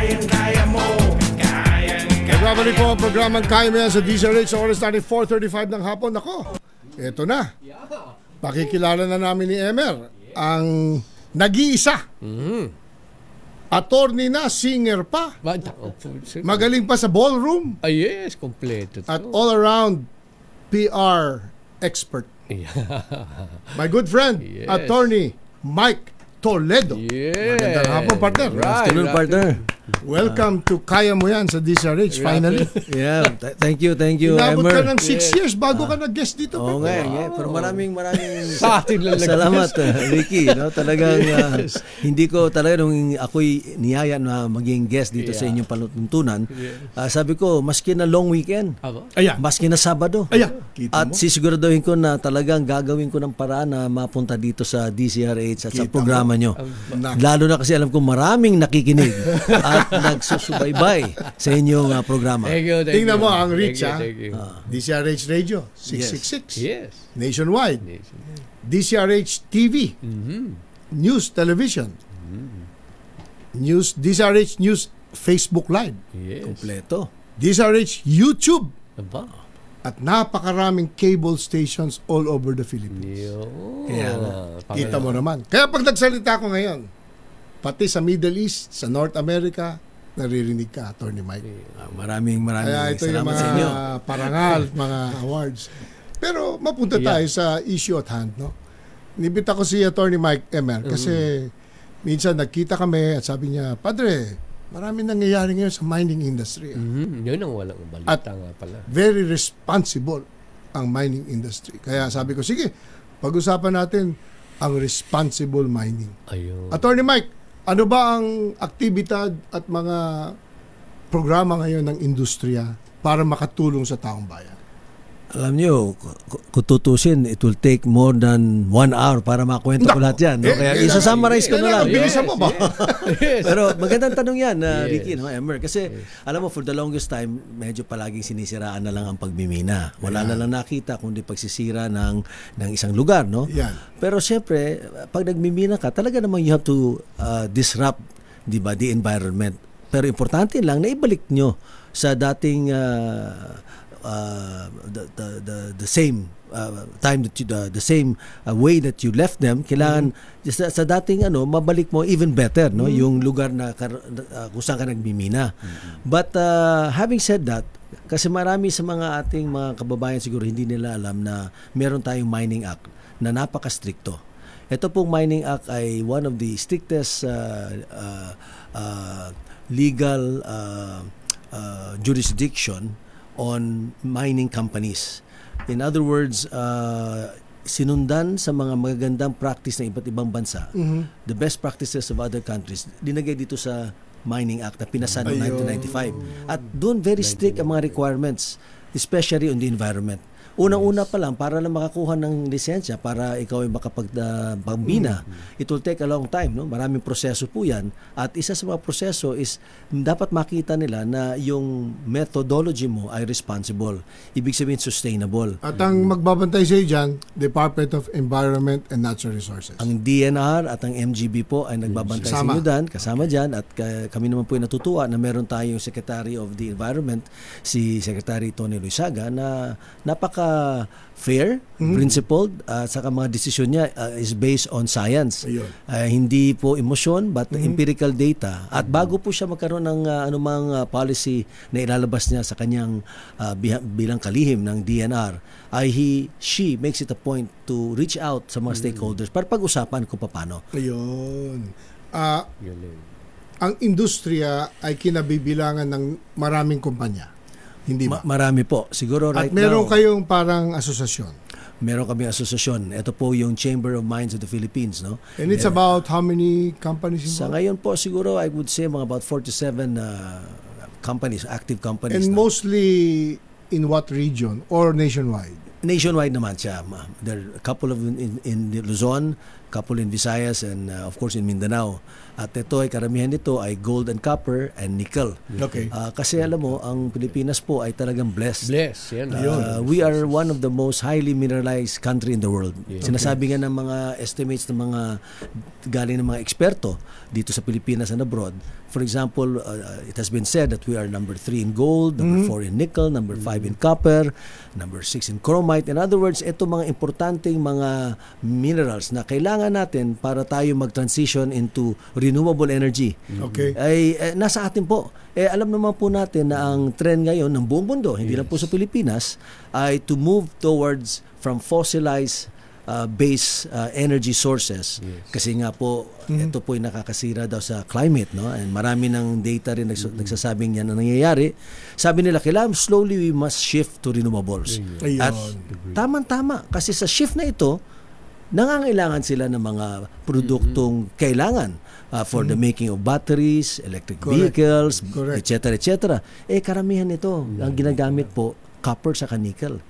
kayang-kaya mo. Nagbabalik po ang programang Kaya Mo Yan sa DZRH sa oras natin 4:35 ng hapon. Ako, eto na. Pakikilala na namin ni Emer ang nag-iisa. Attorney na, singer pa. Magaling pa sa ballroom. Yes, kompleto. At all-around PR expert. My good friend, Yes. Attorney Mike Toledo. Yes. Magandang hapon, partner. Afternoon, partner. Welcome to Kaya Mo Yan sa DZRH, finally. Yeah, thank you, Inabot ka Emer. ng 6 years bago ka nag-guest dito. Oo partner. nga, pero maraming Sa atin lang salamat, Ricky. No? Talagang hindi ko talaga nung ako'y niyaya na maging guest dito sa inyong panutuntunan, sabi ko, maski na long weekend, Ayan. maski na Sabado, Ayan. Kita at mo? sisiguraduhin ko na talagang gagawin ko ng paraan na mapunta dito sa DZRH at sa Kita programa nyo. Nak- Lalo na kasi alam ko maraming nakikinig at nagsusubaybay sa inyong programa. Thank you. Tingnan mo ang reach, Thank you. DZRH Radio, 666. Yes. Nationwide. DZRH TV. News Television. News, DZRH News Facebook Live. Yes. Kompleto. DZRH YouTube. Aba. At napakaraming cable stations all over the Philippines. Kita mo naman. Kaya pag nagsalita ko ngayon, pati sa Middle East, sa North America, naririnig ka, Attorney Mike. Maraming Kaya ito yung salamat sa inyo. mga parangal, mga awards. Pero mapunta tayo sa issue at hand, no? Nibita ko si Attorney Mike Emer kasi minsan nagkita kami at sabi niya, Padre, maraming nangyayari ngayon sa mining industry. Yun ang walang balita nga pala. Very responsible ang mining industry. Kaya sabi ko, sige, pag-usapan natin ang responsible mining. Ayun. Attorney Mike, ano ba ang aktibidad at mga programa ngayon ng industriya para makatulong sa taong bayan? Alam nyo, kung tutusin, it will take more than 1 hour para makwento ko lahat yan. No? Kaya isa-summarize ko na lang. Bilisan mo ba? Pero magandang tanong yan, Ricky, no, Emer. Kasi alam mo, for the longest time, medyo palaging sinisiraan na lang ang pagmimina. Wala na lang nakita kundi pagsisira ng isang lugar. No? Yan. Pero siyempre, pag nagmimina ka, talaga namang you have to disrupt, di ba, the environment. Pero importante lang na ibalik nyo sa dating the same time that you the same way that you left them. Kailangan sa dating mabalik mo even better, no, yung lugar na kung saan ka nagmimina. But having said that, kasi marami sa mga ating mga kababayan siguro hindi nila alam na meron tayong Mining Act na napaka-stricto. Ito pong Mining Act ay one of the strictest legal jurisdiction on mining companies. In other words, sinundan sa mga magagandang practice ng iba't ibang bansa, the best practices of other countries, dinagay dito sa Mining Act na pinasa noong 1995. At doon very strict ang mga requirements, especially on the environment. Unang-una pa lang, para lang makakuha ng lisensya, para ikaw ay makapagmina, it will take a long time. No? Maraming proseso po yan. At isa sa mga proseso is, dapat makita nila na yung methodology mo ay responsible. Ibig sabihin, sustainable. At ang magbabantay sa iyo dyan, Department of Environment and Natural Resources. Ang DNR at ang MGB po ay nagbabantay sa inyo dyan, kasama dyan. At kami naman po ay natutuwa na meron tayong Secretary of the Environment, si Secretary Tony Luisaga, na napaka fair, principled, saka mga desisyon niya is based on science. Hindi po emosyon but empirical data. At bago po siya magkaroon ng anumang policy na ilalabas niya sa kanyang bilang kalihim ng DNR, she makes it a point to reach out sa mga stakeholders para pag-usapan kung paano. Ayun. Ang industriya ay kinabibilangan ng maraming kumpanya. Hindi ba? Marami po. Siguro right now. At meron now, kayong parang asosasyon. Meron kami asosasyon. Ito po yung Chamber of Mines of the Philippines. No? And it's about how many companies involved? Sa ngayon po, siguro I would say mga about 47 companies, active companies. And mostly in what region or nationwide? Nationwide naman siya. There are a couple of in Luzon, couple in Visayas and of course in Mindanao. At ito ay karamihan nito ay gold and copper and nickel. Okay. Kasi alam mo, ang Pilipinas po ay talagang blessed. Yan. We are one of the most highly mineralized country in the world. Sinasabi nga ng mga estimates ng mga galing ng mga eksperto dito sa Pilipinas and abroad. For example, it has been said that we are number 3 in gold, number 4 in nickel, number 5 in copper, number 6 in chromite. In other words, ito mga importanteng mga minerals na kailangan natin para tayo mag-transition into renewable energy. Okay. Ay nasa atin po. Alam naman po natin na ang trend ngayon ng buong mundo, hindi lang po sa Pilipinas, ay to move towards from fossilized base energy sources. Kasi nga po ito po ay nakakasira daw sa climate, no? And marami ng data rin nagsasabing yan na nangyayari. Sabi nila kailangan slowly we must shift to renewables. At tama-tama kasi sa shift na ito nangangailangan sila ng mga produktong kailangan for the making of batteries, electric vehicles, etc. etc. Karamihan ito ang ginagamit po copper sa nickel.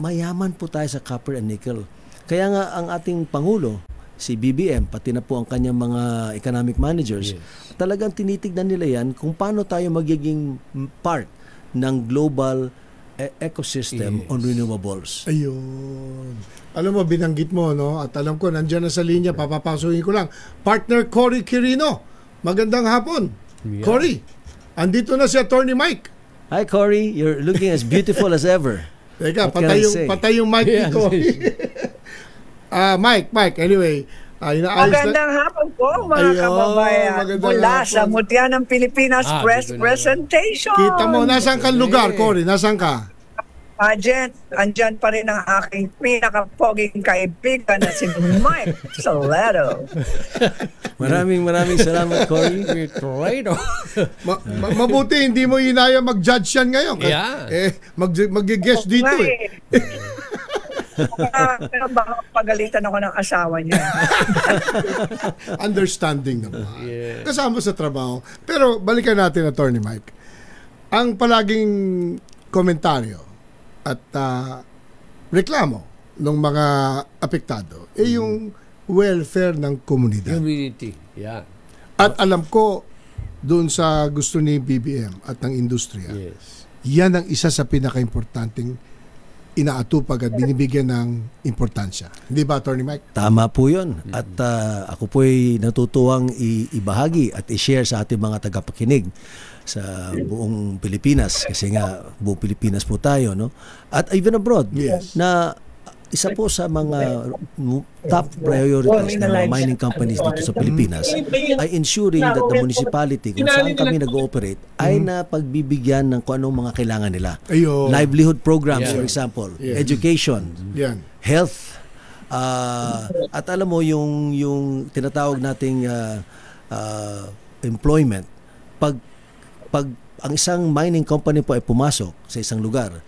Mayaman po tayo sa copper and nickel. Kaya nga ang ating Pangulo, si BBM, pati na po ang kanyang mga economic managers, talagang tinitignan nila yan kung paano tayo magiging part ng global ecosystem on renewables. Ayun. Alam mo, binanggit mo, no? At alam ko, nandiyan na sa linya, papapasukin ko lang. Partner Cory Quirino. Magandang hapon. Cory, andito na si Attorney Mike. Hi Cory, you're looking as beautiful as ever. Teka, patay yung mic dito. Mike, anyway. Magandang hapon po, mga kababayan. Mula sa Mutya ng Pilipinas Press Presentation. Kita mo, nasaan kang lugar, Cory? Nasaan ka? Andyan pa rin ang aking pinakapoging kaibigan na si Mike Soledo. Maraming salamat, Cory. Mabuti, hindi mo inaya mag-judge yan ngayon. Mag-guest dito Pero baka pagalitan ako ng asawa niya. Understanding naman. Kasama sa trabaho. Pero balikan natin, Attorney Mike. Ang palaging komentaryo at reklamo ng mga apektado yung welfare ng komunidad. Community. At alam ko doon sa gusto ni BBM at ng industriya, yan ang isa sa pinaka-importanting inaatupag at binibigyan ng importansya. Hindi ba, Attorney Mike? Tama po yun. At ako po ay natutuwang ibahagi at i-share sa ating mga tagapakinig sa buong Pilipinas. Kasi nga, buong Pilipinas po tayo, no? At even abroad, na isa po sa mga top priorities ng mga mining companies dito sa Pilipinas ay ensuring that the municipality kung saan kami nag-ooperate ay napagbibigyan ng kung anong mga kailangan nila. Livelihood programs, for example, education, health, at alam mo yung tinatawag nating employment. Pag ang isang mining company po ay pumasok sa isang lugar,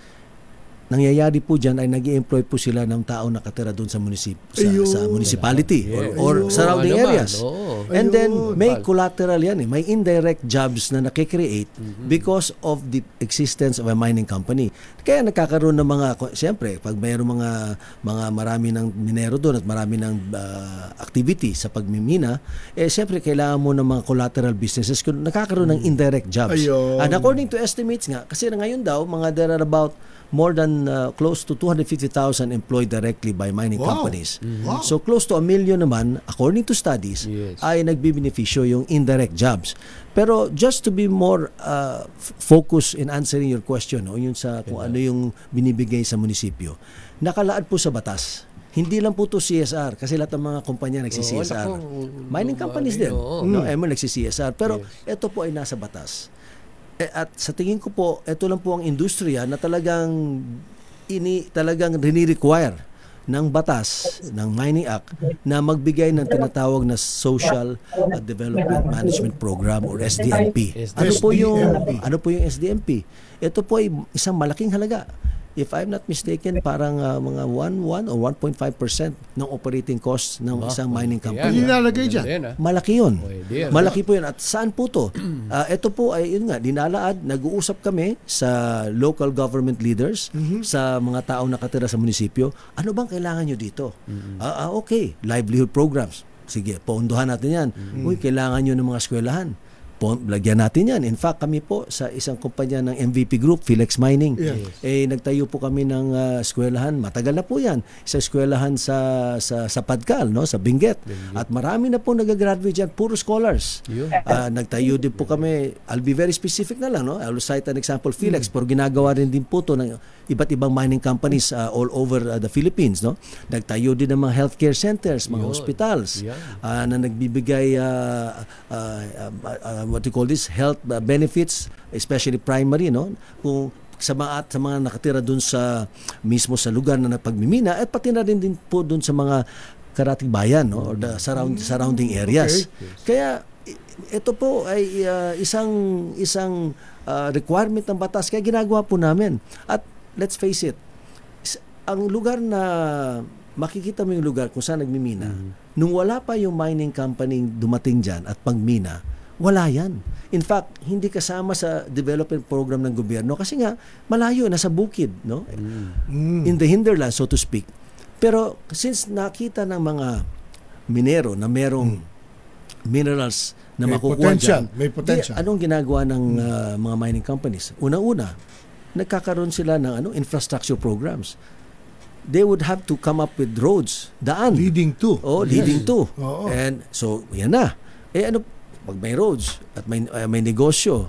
nangyayari po dyan ay nag-i-employ po sila ng tao nakatira doon sa sa municipality or surrounding areas. And then may collateral yan may indirect jobs na nakikreate because of the existence of a mining company. Kaya nagkakaroon ng mga, siyempre, pag mayroong mga marami ng minero doon at marami ng activity sa pagmimina, siyempre kailangan mo ng mga collateral businesses kung nakakaroon ng indirect jobs. And according to estimates nga, kasi ngayon daw, there are about more than close to 250,000 employed directly by mining companies. So close to 1 million naman, according to studies, ay nagbibenepisyo yung indirect jobs. Pero just to be more focused in answering your question, yun sa kung ano yung binibigay sa munisipyo, nakalaad po sa batas. Hindi lang po to CSR kasi lahat ng mga kumpanya nagsi-CSR. Mining companies din. Nagsi-CSR. Pero ito po ay nasa batas. At sa tingin ko po, ito lang po ang industriya na talagang rini-require ng batas ng Mining Act na magbigay ng tinatawag na Social Development Management Program or SDMP. Ano po yung SDMP? Ito po ay isang malaking halaga. if I'm not mistaken, parang mga 1 or 1.5% ng operating cost ng isang mining company. Nilalagay dyan. Malaki yun. Pwede yan. Malaki po yun. At saan po to? Ito po ay, yun nga, dinalaad, nag-uusap kami sa local government leaders, sa mga taong nakatira sa munisipyo. Ano bang kailangan nyo dito? Okay, livelihood programs. Sige, poondohan natin yan. Uy, kailangan nyo ng mga eskwelahan. Lagyan natin yan. In fact, kami po sa isang kumpanya ng MVP Group, Philex Mining, nagtayo po kami ng eskwelahan. Matagal na po yan. Sa eskwelahan sa Padcal, no? Sa Benguet. At marami na po nag-graduate dyan, puro scholars. Nagtayo din po kami, I'll be very specific na lang, no? I'll cite an example, Philex, pero ginagawa rin din po to ng iba't ibang mining companies all over the Philippines, no? Nagtayo din ng mga healthcare centers, mga hospitals, na nagbibigay what you call this, health benefits, especially primary, no? Kung sa mga nakatira dun sa mismo sa lugar na napagmimina, at pati na rin din po dun sa mga karatig bayan, no? Or the surrounding areas. Kaya ito po ay isang requirement ng batas, kaya ginagawa po namin. At let's face it, ang lugar na makikita mo yung lugar kung saan nagmimina, nung wala pa yung mining company dumating dyan at pagmina, wala yan. In fact, hindi kasama sa development program ng gobyerno kasi nga malayo, nasa bukid, no? In the hinterland, so to speak. Pero since nakita ng mga minero na merong minerals na makukuha dyan, may potential. Anong ginagawa ng mga mining companies? Una-una, nagkakaroon sila ng infrastructure programs. They would have to come up with roads, daan. Leading to. Leading to. Oo. And so, yan na. Pag may roads at may negosyo,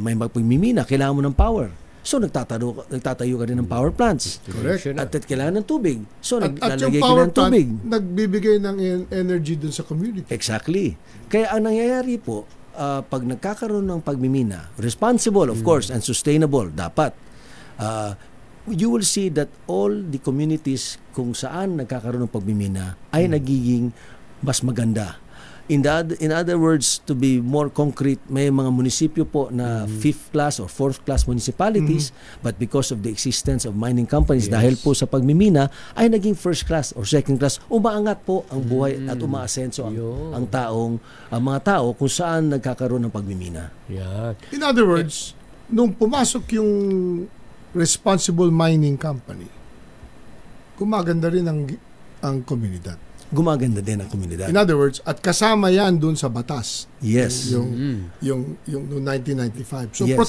may magpagmimina, kailangan mo ng power. So, nagtatayo ka rin ng power plants. Correct. At kailangan ng tubig. So, at naglalagay yung ka power ng tubig. plant, nagbibigay ng energy dun sa community. Exactly. Kaya ang nangyayari po, pag nagkakaroon ng pagmimina, responsible, of course, and sustainable, dapat, you will see that all the communities kung saan nagkakaroon ng pagmimina ay nagiging mas maganda. In other words, to be more concrete, may mga munisipyo po na 5th class or 4th class municipalities, but because of the existence of mining companies, dahil po sa pagmimina, ay naging 1st class or 2nd class, umaangat po ang buhay at umaasenso ang mga tao kung saan nagkakaroon ng pagmimina. Yeah. In other words, nung pumasok yung responsible mining company, gumaganda rin ang komunidad. Gumaganda din ang komunidad. In other words, at kasama yan dun sa batas. Yes. Yung 1995. So, Yes.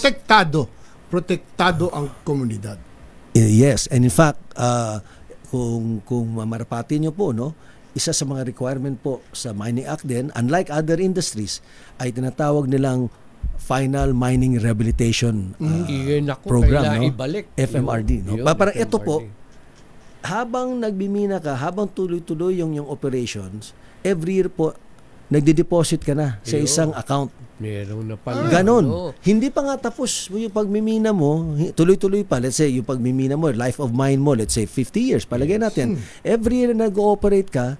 protektado ang komunidad. Yes. And in fact, kung marapati nyo po, no, isa sa mga requirement po sa Mining Act din, unlike other industries, ay tinatawag nilang Final Mining Rehabilitation Program, no? Ibalik. FMRD. No? Yun, Parang ito FMRD. po, habang nagbimina ka, habang tuloy-tuloy yung operations, every year po, nagde-deposit ka na sa isang account. Meron na pala. Ganon. Hindi pa nga tapos yung pagmimina mo, tuloy-tuloy pa. Let's say, yung pagmimina mo, life of mine mo, let's say 50 years, palagay natin. Every year na nag-ooperate ka,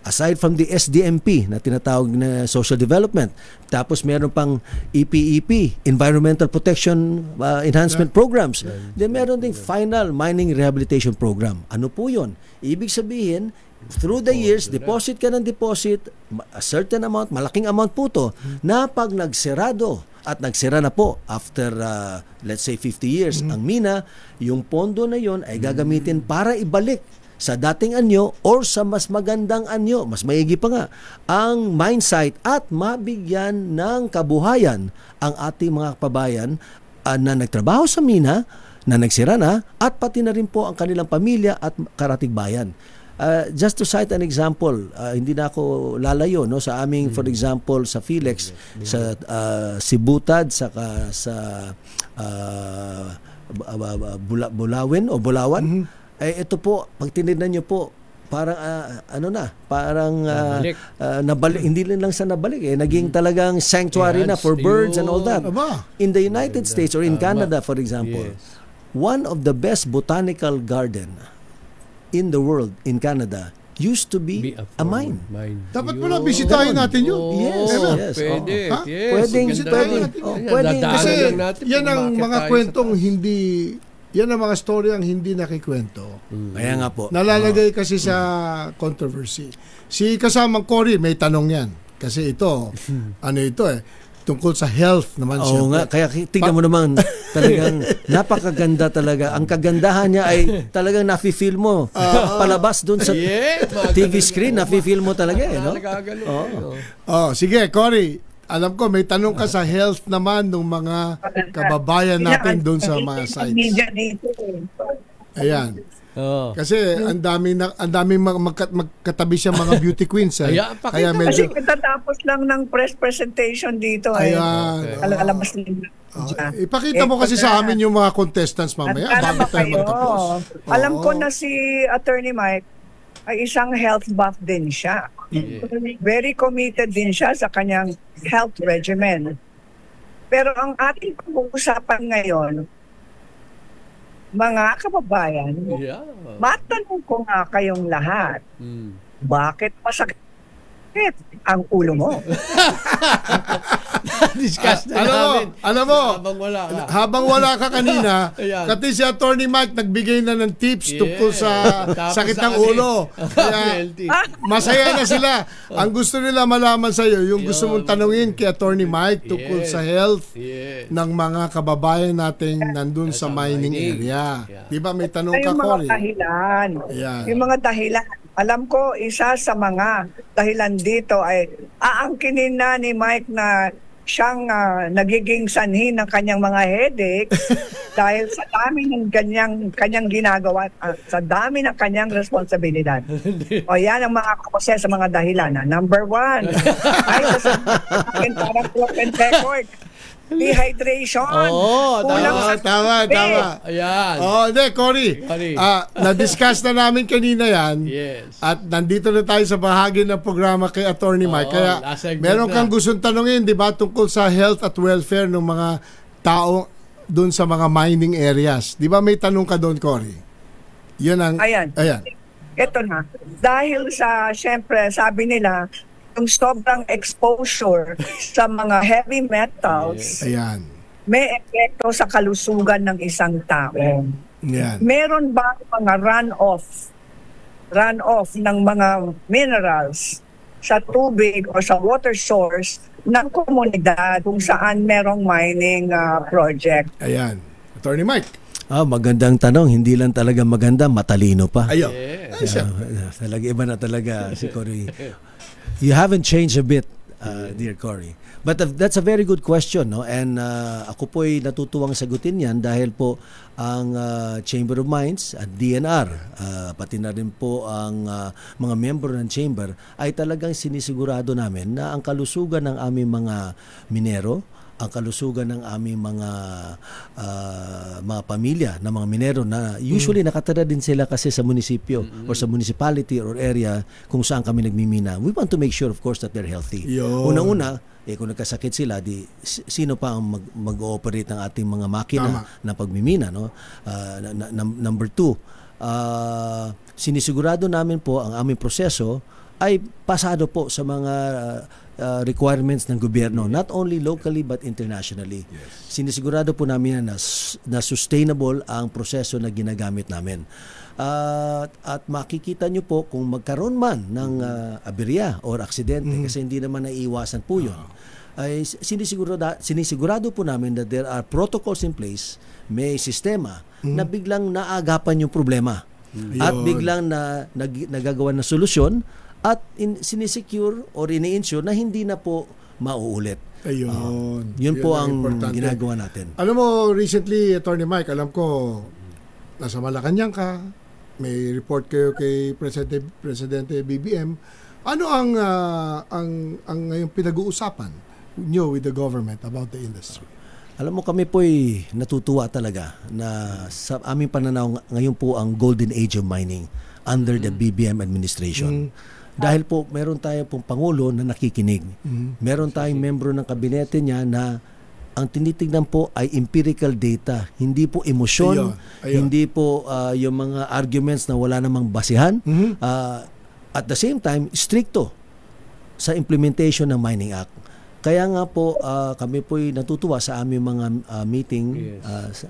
aside from the SDMP na tinatawag na social development, tapos meron pang EPEP, Environmental Protection Enhancement Programs, then meron ding Final Mining Rehabilitation Program. Ano po yun? Ibig sabihin, through the years, deposit ka ng deposit, a certain amount, malaking amount po to, na pag nagsirado, at nagsira na po after, let's say, 50 years, ang mina, yung pondo na yon ay gagamitin para ibalik sa dating anyo or sa mas magandang anyo, mas maigi pa nga, ang mine site at mabigyan ng kabuhayan ang ating mga kababayan na nagtrabaho sa mina, na nagsira na, at pati na rin po ang kanilang pamilya at karatig bayan. Just to cite an example, hindi na ako lalayo, no, sa aming, for example, sa Philex, sa Sibutad, saka sa Bulawin o Bulawan, ito po, pag tinignan nyo po, parang nabalik, hindi lang sa nabalik, naging talagang sanctuary na for birds and all that. In the United States or in Canada, for example, one of the best botanical garden in the world, in Canada, used to be a mine. Dapat pala bisitahin natin yun. Yes. Pwede. Pwedeng. Kasi yan ang mga kwentong hindi yan ang mga story ang hindi nakikwento. Kaya nga po. Nalalagay kasi sa controversy. Si kasamang Cory, may tanong yan. Kasi ito, ano ito tungkol sa health naman siya. Oo nga, kaya tingnan mo naman, talagang napakaganda talaga. Ang kagandahan niya ay talagang nafe-feel mo. Palabas doon sa TV screen, nafe-feel mo talaga no? Sige, Cory. Alam ko, may tanong ka sa health naman ng mga kababayan natin doon sa mga sites. Ayan. Kasi ang daming magkatabi siya mga beauty queens. Kaya medyo... Kasi katatapos lang ng press presentation dito. Ayan. Alalabas nila. Ipakita mo kasi sa amin yung mga contestants mamaya. Bago tayo magtapos. Alam ko na si Attorney Mike ay isang health buff din siya. Very committed din siya sa kanyang health regimen. Pero ang ating pag-uusapan ngayon, mga kababayan, matanong ko nga kayong lahat, bakit masakit ang ulo mo? Discuss na namin. Alam mo, habang wala ka kanina, Ayan. kasi si Attorney Mike nagbigay na ng tips tungkol sa sakit ng ulo. Kaya masaya na sila. Ang gusto nila malaman sa iyo, yung gusto mong tanungin kay Attorney Mike tungkol sa health ng mga kababayan nating nandun sa mining area. Di ba may tanong ka, Cory? Yung mga dahilan. Yung mga dahilan. Alam ko, isa sa mga dahilan dito ay aangkinin na ni Mike na siyang nagiging sanhi ng kanyang mga headaches dahil sa dami ng kanyang ginagawa, sa dami ng kanyang responsibilidad. O yan ang mga kose sa mga dahilan. Number 1, ay sasabihin parang broken record. Dehydration. Tama. Ayan. Hindi, Cory. Na-discuss na namin kanina yan. Yes. At nandito na tayo sa bahagi ng programa kay Attorney Mike. Kaya meron kang gustong tanungin, di ba, tungkol sa health at welfare ng mga tao doon sa mga mining areas. Di ba may tanong ka doon, Cory? Yun ang... Ayan. Ito na. Dahil sa, syempre, sabi nila, yung sobrang exposure sa mga heavy metals, may epekto sa kalusugan ng isang tao. Meron ba mga runoff ng mga minerals sa tubig o sa water source ng komunidad kung saan merong mining project? Ayan. Attorney Mike. Magandang tanong. Hindi lang talaga maganda, matalino pa. Talaga iba na talaga si Cory. You haven't changed a bit, dear Cory. But that's a very good question, no? And ako po ay natutuwang sagutin yan dahil po ang Chamber of Mines at DNR, pati na rin po ang mga member ng Chamber, ay talagang sinisigurado namin na ang kalusugan ng aming mga minero, ang kalusugan ng aming mga pamilya na mga minero na usually nakatira din sila kasi sa munisipyo or sa municipality or area kung saan kami nagmimina. We want to make sure, of course, that they're healthy. Unang-una, kung nagkasakit sila, sino pa ang mag-ooperate ng ating mga makina na pagmimina, no? Number 2, sinisigurado namin po ang aming proseso ay pasado po sa mga requirements ng gobyerno, not only locally but internationally. Sinisigurado po namin na sustainable ang proseso na ginagamit namin. At makikita nyo po kung magkaroon man ng aberya or aksidente, kasi hindi naman naiiwasan po yun, ay sinisigurado po namin that there are protocols in place, may sistema na biglang naagapan yung problema at biglang nagagawa ng solusyon at sinisecure or ini-insure na hindi na po mauulit. Yun po ang ginagawa natin. Alam mo, recently, Attorney Mike, alam ko, nasa Malacanang ka, may report kayo kay Presidente BBM. Ano ang ngayong pinag-uusapan nyo with the government about the industry? Alam mo, kami po'y natutuwa talaga na sa aming pananaw ngayon po ang golden age of mining under the BBM administration. Dahil po meron tayo pong Pangulo na nakikinig. Meron tayong membro ng kabinete niya na ang tinitignan po ay empirical data, hindi po emosyon, hindi po yung mga arguments na wala namang basihan. At the same time, stricto sa implementation ng Mining Act. Kaya nga po kami po'y natutuwa sa aming mga meeting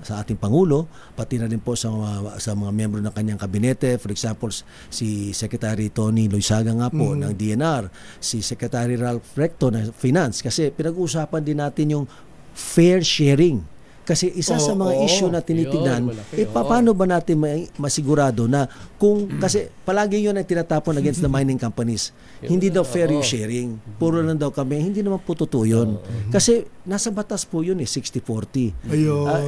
sa ating Pangulo, pati na rin po sa mga miyembro ng kanyang kabinete. For example, si Secretary Tony Loyzaga nga po ng DNR, si Secretary Ralph Recto ng Finance, kasi pinag-uusapan din natin yung fair sharing. Kasi isa sa mga issue na tinitignan, paano ba natin masigurado na kasi palagi yun ang tinatapon against the mining companies. Hindi daw fair yung sharing. Puro lang daw kami. Hindi naman po totoo yun. Kasi nasa batas po yun 60-40.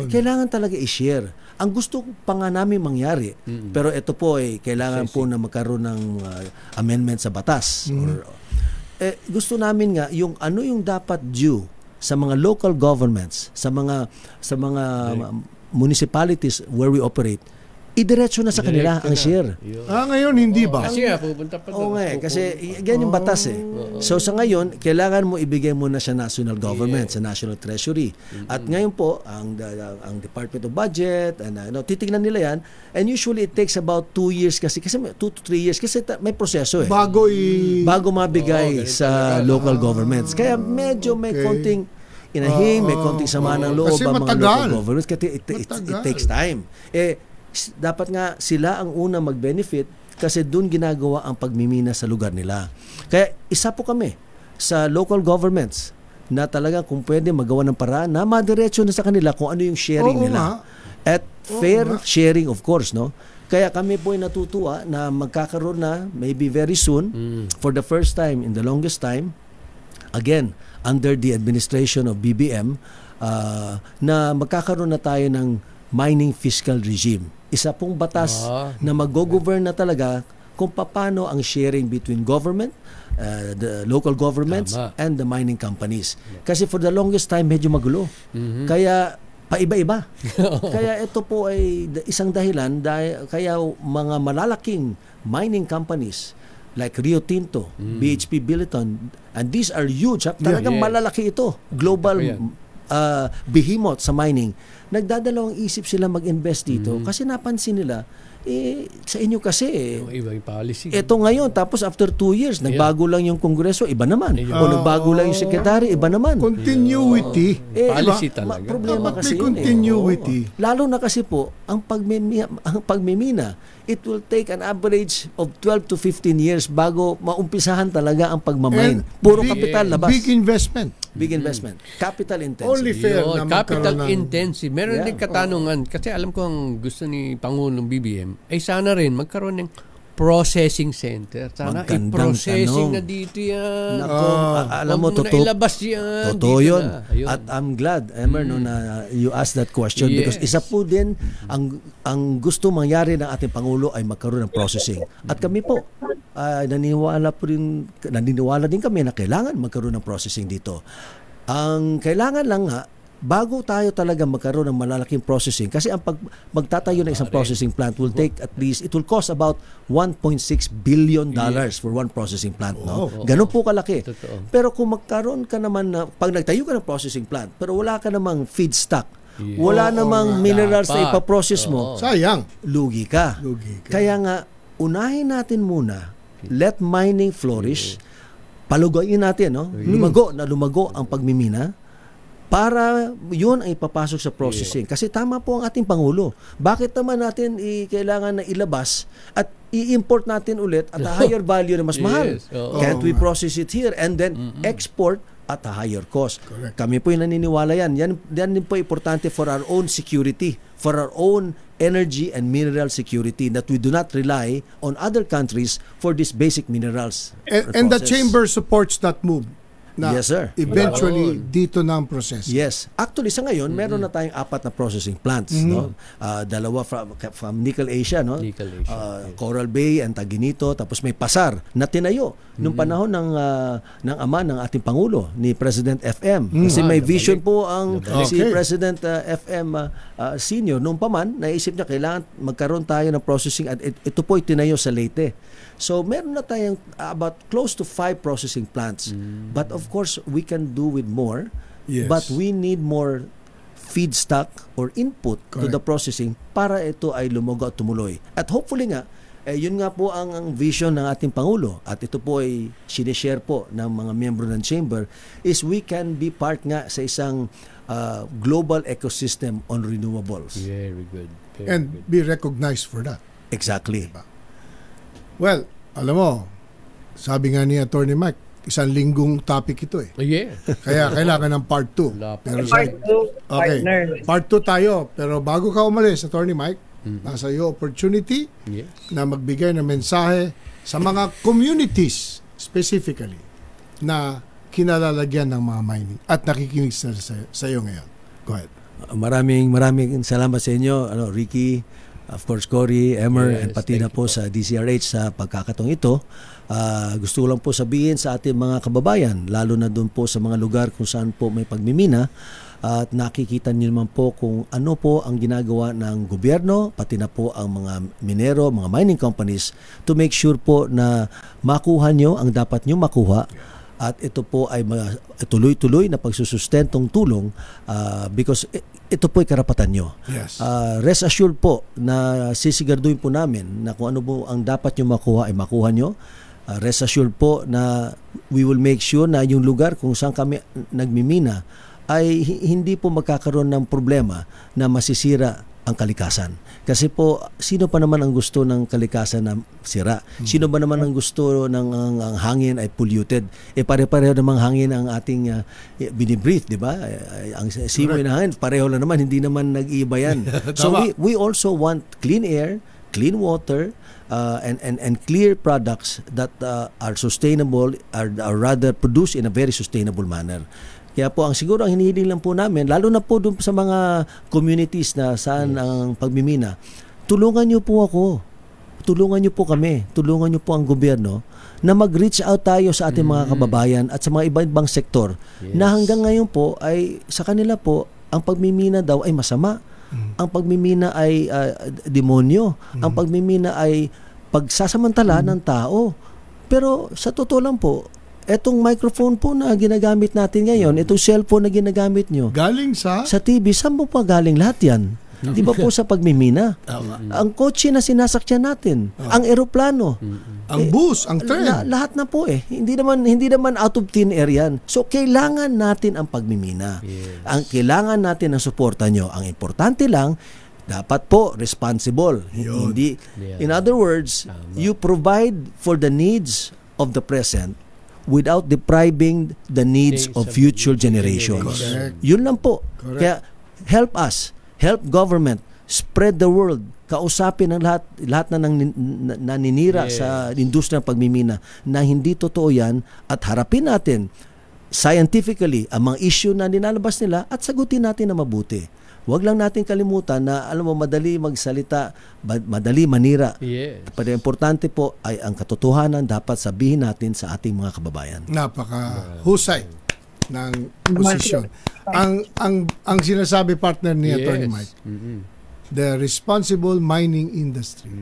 Kailangan talaga i-share. Ang gusto pa nga namin mangyari, pero ito po kailangan po na magkaroon ng amendment sa batas. Gusto namin nga yung ano yung dapat due sa mga local governments, sa mga municipalities where we operate, idiretso na sa kanila ang share. Ngayon hindi ba? Kasi pupunta pa doon. Kasi yan yung batas So sa ngayon, kailangan mo ibigay mo na sa national government, sa national treasury. At ngayon po, ang Department of Budget, titignan nila yan, and usually it takes about 2 years kasi 2 to 3 years kasi may proseso bago mabigay sa local governments. Kaya medyo may konting may konting sama ng loob ang mga local governments kasi it takes time. Dapat nga sila ang una mag-benefit kasi doon ginagawa ang pagmimina sa lugar nila. Kaya isa po kami sa local governments na talaga kung pwede magawa ng paraan na madiretso na sa kanila kung ano yung sharing nila. At fair sharing of course, no? Kaya kami po ay natutuwa na magkakaroon na maybe very soon for the first time in the longest time again under the administration of BBM na magkakaroon na tayo ng mining fiscal regime. Isa pong batas na mag-govern na talaga kung paano ang sharing between government, the local governments, and the mining companies. Kasi for the longest time, medyo magulo. Kaya paiba-iba. Kaya ito po ay isang dahilan kaya mga malalaking mining companies like Rio Tinto, BHP Billiton, and these are huge. Talagang malalaki ito. Global behemoth sa mining. Nagdadalawang isip sila mag-invest dito kasi napansin nila sa inyo kasi ibang policy. Ito ngayon tapos after 2 years nagbago lang yung kongreso, iba naman. O nagbago lang yung secretary, iba naman. Continuity. Policy talaga. Problema dapat kasi may continuity. Lalo na kasi po ang pagmimina, it will take an average of 12 to 15 years bago maumpisahan talaga ang pagmamine. Puro kapital labas. Big investment. Big investment. Capital intensive. Only fair na capital magkaroon intensive. Meron din katanungan kasi alam ko ang gusto ni Pangulong BBM ay sana rin magkaroon ng processing center. Sana i-processing na dito yan. Alam mo, totoo. Ilabas yan. Totoo yun. At I'm glad, Emer, na you asked that question because isa po din ang gusto mangyari ng ating Pangulo ay magkaroon ng processing. At kami po, naniniwala din kami na kailangan magkaroon ng processing dito. Ang kailangan lang nga, bago tayo talaga magkaroon ng malalaking processing, kasi ang magtatayo ng isang processing plant will take at least, it will cost about $1.6 billion for one processing plant. No? Ganun po kalaki. Pero kung magkaroon ka naman pag nagtayo ka ng processing plant, pero wala ka namang feedstock, wala namang minerals na ipaprocess mo, sayang. Lugi ka. Kaya nga, unahin natin muna, let mining flourish, palugayin natin, no? Lumago ang pagmimina, para yun ay papasok sa processing. Kasi tama po ang ating Pangulo. Bakit naman natin kailangan na ilabas at i-import natin ulit at a higher value na mas mahal? Can't we process it here and then export at a higher cost? Correct. Kami po yung naniniwala yan. Yan din po importante for our own security, for our own energy and mineral security, that we do not rely on other countries for these basic minerals. And the chamber supports that move. Yes, sir. Eventually, dito na ang process. Yes. Actually, sa ngayon, meron na tayong 4 na processing plants. No? 2 from Nickel Asia, no? Coral Bay and Taginito. Tapos may Pasar na tinayo nung panahon ng ama ng ating Pangulo, ni President FM. Kasi may vision po ang si President FM Senior. Noong pa man, naisip niya kailangan magkaroon tayo ng processing at ito po tinayo sa Leyte. So, meron na tayong about close to 5 processing plants. But of course, we can do with more. Yes. But we need more feedstock or input to the processing para ito ay lumago at tumuloy. At hopefully nga, Yun nga po ang vision ng ating Pangulo, at ito po ay sinishare po ng mga miyembro ng Chamber, is we can be part nga sa isang global ecosystem on renewables. Very good. Very And good. be recognized for that. Exactly. Well, alam mo, sabi nga ni Attorney Mike, isang linggong topic ito eh. Yeah. Kaya kailangan ng part 2. Wala pa. Pero Part 2, okay, partner. part 2 tayo. Pero bago ka umalis, Attorney Mike, nasa iyo opportunity Yes. na magbigay ng mensahe sa mga communities specifically na kinalalagyan ng mga mining at nakikinig sa iyo ngayon. Go ahead. Maraming salamat sa inyo, Ricky, of course Cory, Emer, Yes, and pati na thank you po sa DCRH sa pagkakataong ito. Gusto ko lang po sabihin sa ating mga kababayan, lalo na doon po sa mga lugar kung saan po may pagmimina, at nakikita niyo naman po kung ano po ang ginagawa ng gobyerno, pati na po ang mga minero, mga mining companies, to make sure po na makuha nyo ang dapat nyo makuha. At ito po ay tuloy-tuloy na pagsusustentong tulong, because ito po ay karapatan nyo. Yes. Rest assured po na sisigarduhin po namin na kung ano po ang dapat nyo makuha ay makuha nyo. Rest assured po na we will make sure na yung lugar kung saan kami nagmimina ay hindi po magkakaroon ng problema na masisira ang kalikasan. Kasi po, sino pa naman ang gusto ng kalikasan na sira? Sino ba naman ang gusto ng ang hangin ay polluted? Pare-pareho namang hangin ang ating binibreathe, di ba? Ang simoy ng hangin, pareho lang naman, hindi naman nag-iiba yan. So we also want clean air, clean water, and clear products that are sustainable, are rather produced in a very sustainable manner. Kaya po, siguro ang hinihiling lang po namin, lalo na po doon sa mga communities na saan ang pagmimina, tulungan niyo po ako, tulungan niyo po kami, tulungan niyo po ang gobyerno na mag-reach out tayo sa ating mga kababayan at sa mga iba-ibang sektor na hanggang ngayon po ay sa kanila po, ang pagmimina daw ay masama. Ang pagmimina ay demonyo. Ang pagmimina ay pagsasamantala ng tao. Pero sa totoo lang po, etong microphone po na ginagamit natin ngayon, itong cellphone na ginagamit nyo, Galing sa TV, saan mo pa galing lahat yan? Di ba po sa pagmimina? Ang kotse na sinasakyan natin, ang eroplano, ang bus, ang tren. lahat na po eh. Hindi naman out of thin air yan. So, kailangan natin ang pagmimina. Yes. Ang kailangan natin ang suporta nyo. Ang importante lang, dapat po responsible. Hindi, in other words, you provide for the needs of the present without depriving the needs of future generations. Correct. Yun lang po. Correct. Kaya help us, help government, spread the word, kausapin ang lahat na naninira sa industriya ng pagmimina na hindi totoo yan, at harapin natin scientifically ang mga issue na nilalabas nila at sagutin natin na mabuti. Huwag lang natin kalimutan na, alam mo, madali magsalita, madali manira. Yes. Pero importante po ay ang katotohanan dapat sabihin natin sa ating mga kababayan. Napaka-husay ng posisyon. Ang sinasabi, partner ni Attorney Mike, the responsible mining industry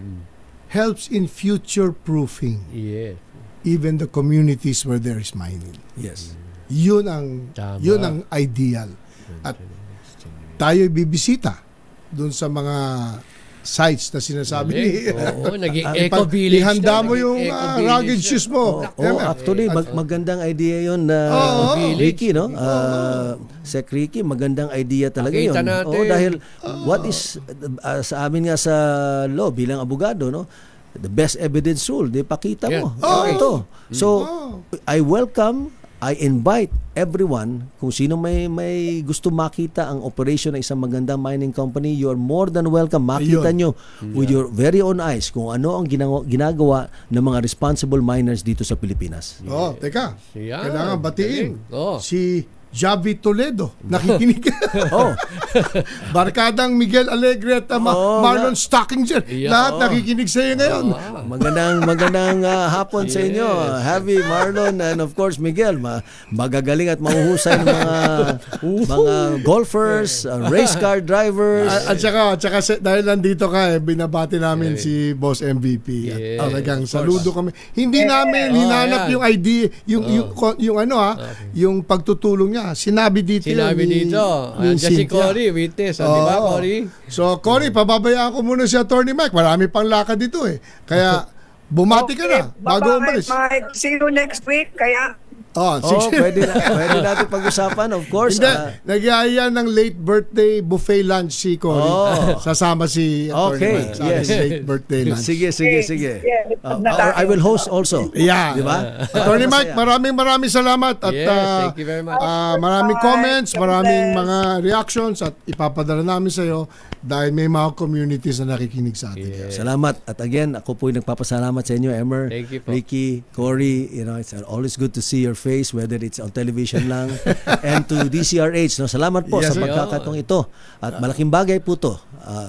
helps in future-proofing even the communities where there is mining. Yes. Yun ang ideal. At tayo bibisita doon sa mga sites na sinasabi ni naging eco-village. Ihanda mo yung rugged shoes mo. Actually, magandang idea yun na Ricky, no? Sec Ricky, magandang idea talaga yun. Dahil what is, sa amin nga sa law, bilang abogado, no? The best evidence rule, di pakita mo. Ito. So, I invite everyone, kung sino may gusto makita ang operation ng isang magandang mining company, you are more than welcome. Makita nyo with your very own eyes kung ano ang ginagawa ng mga responsible miners dito sa Pilipinas. Teka. Kailangan batiin. Si Javi Toledo, nakikinig. Barkadang Miguel Alegre at Marlon Stockinger. Lahat nakikinig sa iyo ngayon. Magandang hapon sa inyo. Javi, Marlon, and of course Miguel. Magagaling at mahuhusay ng mga golfers, race car drivers. At saka dahil nandito ka, binabati namin si Boss MVP. At talagang saludo kami. Hindi namin hinanap yung idea, yung pagtutulong niya. niya. Sinabi dito. Andiyan si Cory, witness. Di ba, Cory? So, Cory, pababayaan ko muna si Attorney Mike. Marami pang lakad dito eh. Kaya, bumati ka na bago umalis. Mike, see you next week. Kaya, pwede natin pag-usapan, of course. Hindi, nagyaya ng late birthday buffet lunch si Cory. Sasama si Attorney Mike sa late birthday lunch. Sige. yes, Or I will host also. Yeah. Di ba? Attorney Mike, maraming salamat. At Thank you very much. maraming comments, maraming mga reactions at ipapadala namin sa iyo dahil may mga communities na nakikinig sa atin. Salamat. At again, ako po yung nagpapasalamat sa inyo, Emer, Thank you po. Ricky, Cory. It's always good to see your face, whether it's on television lang. And to DCRH, salamat po sa pagkakataong ito. At malaking bagay po to.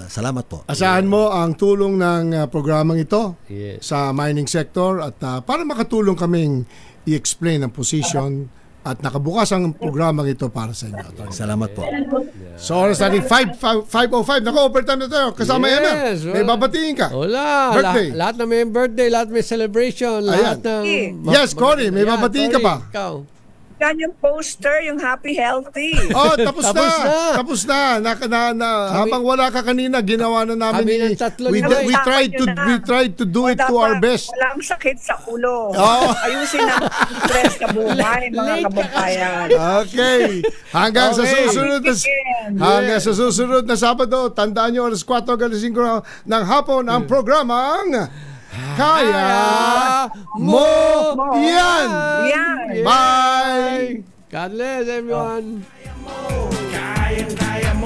Salamat po. Asahan mo ang tulong ng programang ito sa mining sector at para makatulong kaming i-explain ang position at nakabukas ang programang ito para sa inyo. Salamat po. So, oras natin 5:05. Naku, overtime na tayo. Kasama Emer. May babatiin ka. Wala. Birthday. Lahat na may birthday, lahat may celebration, lahat ng... Yes, Cory, may babatiin ka ba? Ikaw. yan yung poster, yung happy healthy. Tapos na. Habang wala ka kanina, ginawa na namin. We tried to do it to our best. Walang sakit sa ulo. Ayusin ang stress sa buhay, mga kababayan. Okay. Hanggang sa susunod na Sabado, tandaan nyo, alas 4:05 ng hapon ang programang Kaya Mo Yan! Yan! Bye! God bless everyone! Kaya mo.